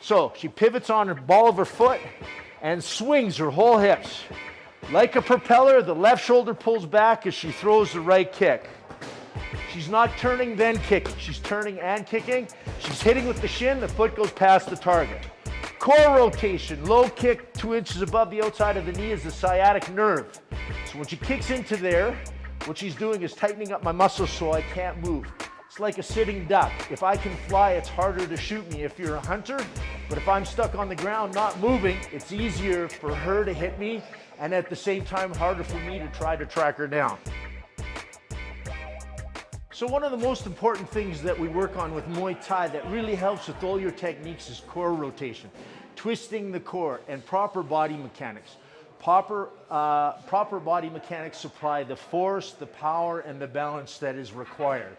So she pivots on her ball of her foot and swings her whole hips. Like a propeller, the left shoulder pulls back as she throws the right kick. She's not turning then kicking. She's turning and kicking. She's hitting with the shin, the foot goes past the target. Core rotation, low kick 2 inches above the outside of the knee is the sciatic nerve. So when she kicks into there, what she's doing is tightening up my muscles so I can't move. It's like a sitting duck. If I can fly, it's harder to shoot me if you're a hunter. But if I'm stuck on the ground, not moving, it's easier for her to hit me and at the same time harder for me to try to track her down. So one of the most important things that we work on with Muay Thai that really helps with all your techniques is core rotation, twisting the core, and proper body mechanics. Proper body mechanics supply the force, the power, and the balance that is required.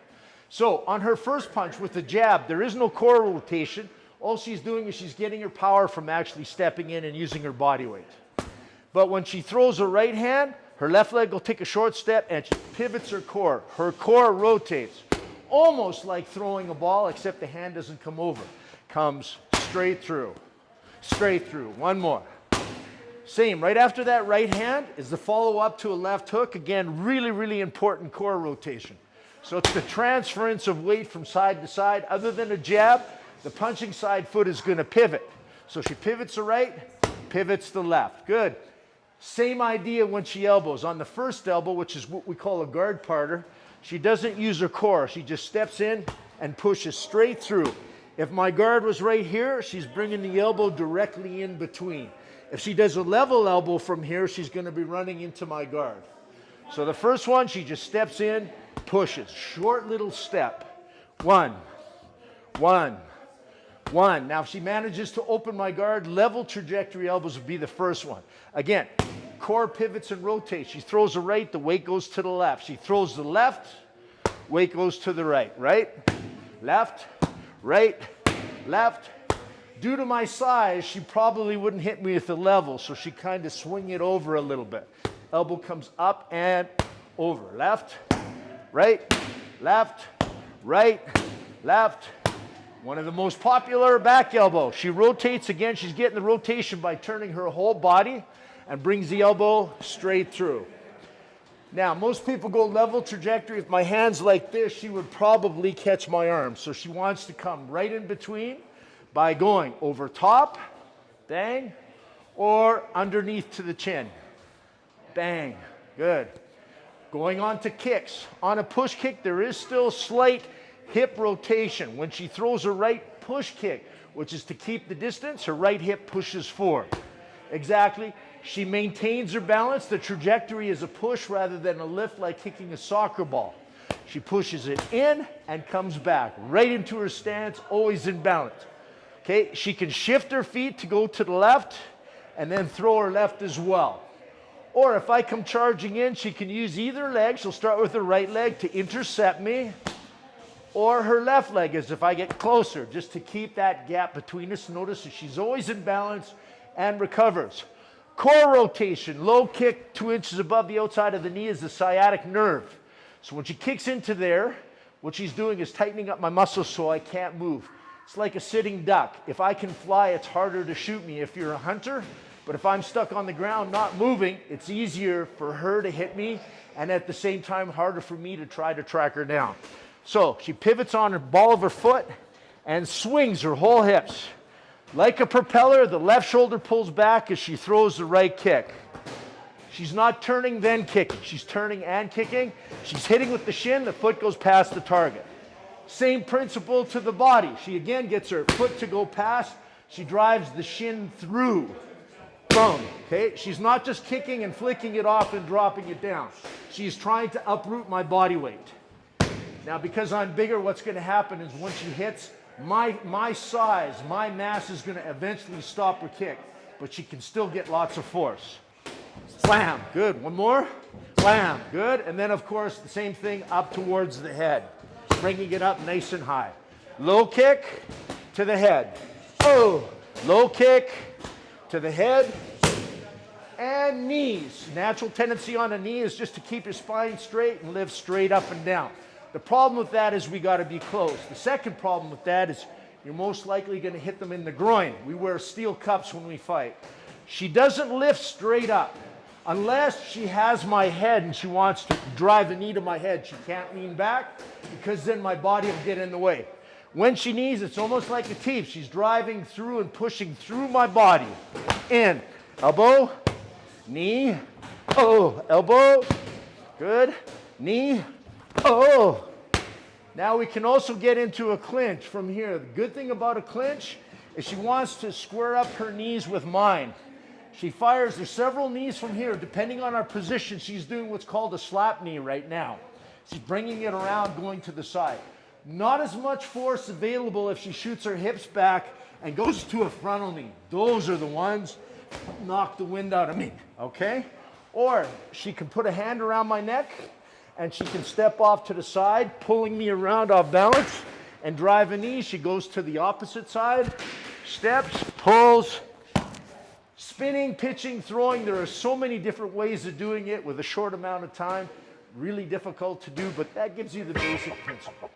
So on her first punch with the jab, there is no core rotation. All she's doing is she's getting her power from actually stepping in and using her body weight. But when she throws her right hand, her left leg will take a short step and she pivots her core. Her core rotates, almost like throwing a ball, except the hand doesn't come over. Comes straight through, straight through. One more. Same, right after that right hand is the follow-up to a left hook. Again, really, really important core rotation. So it's the transference of weight from side to side. Other than a jab, the punching side foot is going to pivot. So she pivots the right, pivots the left. Good. Same idea when she elbows. On the first elbow, which is what we call a guard parter, she doesn't use her core. She just steps in and pushes straight through. If my guard was right here, she's bringing the elbow directly in between. If she does a level elbow from here, she's going to be running into my guard. So the first one, she just steps in, pushes. Short little step. One, one, one. Now if she manages to open my guard, level trajectory elbows would be the first one. Again, core pivots and rotates. She throws the right, the weight goes to the left. She throws the left, weight goes to the right. Right, left, right, left. Due to my size, she probably wouldn't hit me with the level, so she kind of swing it over a little bit. Elbow comes up and over. Left, right, left, right, left. One of the most popular, back elbow. She rotates again. She's getting the rotation by turning her whole body and brings the elbow straight through. Now, most people go level trajectory. If my hand's like this, she would probably catch my arm. So she wants to come right in between by going over top, bang, or underneath to the chin. Bang, good. Going on to kicks. On a push kick, there is still slight hip rotation. When she throws her right push kick, which is to keep the distance, her right hip pushes forward. Exactly. She maintains her balance. The trajectory is a push rather than a lift like kicking a soccer ball. She pushes it in and comes back, right into her stance, always in balance. Okay, she can shift her feet to go to the left and then throw her left as well. Or if I come charging in, she can use either leg. She'll start with her right leg to intercept me, or her left leg as if I get closer, just to keep that gap between us. Notice that she's always in balance and recovers. Core rotation, low kick 2 inches above the outside of the knee is the sciatic nerve. So when she kicks into there, what she's doing is tightening up my muscles so I can't move. It's like a sitting duck. If I can fly, it's harder to shoot me if you're a hunter. But if I'm stuck on the ground, not moving, it's easier for her to hit me and at the same time harder for me to try to track her down. So she pivots on her ball of her foot and swings her whole hips. Like a propeller, the left shoulder pulls back as she throws the right kick. She's not turning then kicking. She's turning and kicking. She's hitting with the shin, the foot goes past the target. Same principle to the body. She again gets her foot to go past. She drives the shin through. Boom. Okay? She's not just kicking and flicking it off and dropping it down. She's trying to uproot my body weight. Now, because I'm bigger, what's going to happen is when she hits, my size, my mass is going to eventually stop her kick, but she can still get lots of force. Slam. Good. One more. Slam. Good. And then, of course, the same thing up towards the head. Bringing it up nice and high. Low kick to the head. Oh, low kick to the head. And knees. Natural tendency on a knee is just to keep your spine straight and live straight up and down. The problem with that is we got to be close. The second problem with that is you're most likely going to hit them in the groin. We wear steel cups when we fight. She doesn't lift straight up. Unless she has my head and she wants to drive the knee to my head, she can't lean back because then my body will get in the way. When she knees, it's almost like a teep. She's driving through and pushing through my body. In, elbow, knee, oh, elbow, good, knee, oh. Now we can also get into a clinch from here. The good thing about a clinch is she wants to square up her knees with mine. She fires, there's several knees from here. Depending on our position, she's doing what's called a slap knee right now. She's bringing it around, going to the side. Not as much force available if she shoots her hips back and goes to a frontal knee. Those are the ones that knock the wind out of me, okay? Or she can put a hand around my neck and she can step off to the side, pulling me around off balance and drive a knee. She goes to the opposite side, steps, pulls, spinning, pitching, throwing. There are so many different ways of doing it with a short amount of time. Really difficult to do, but that gives you the basic principle.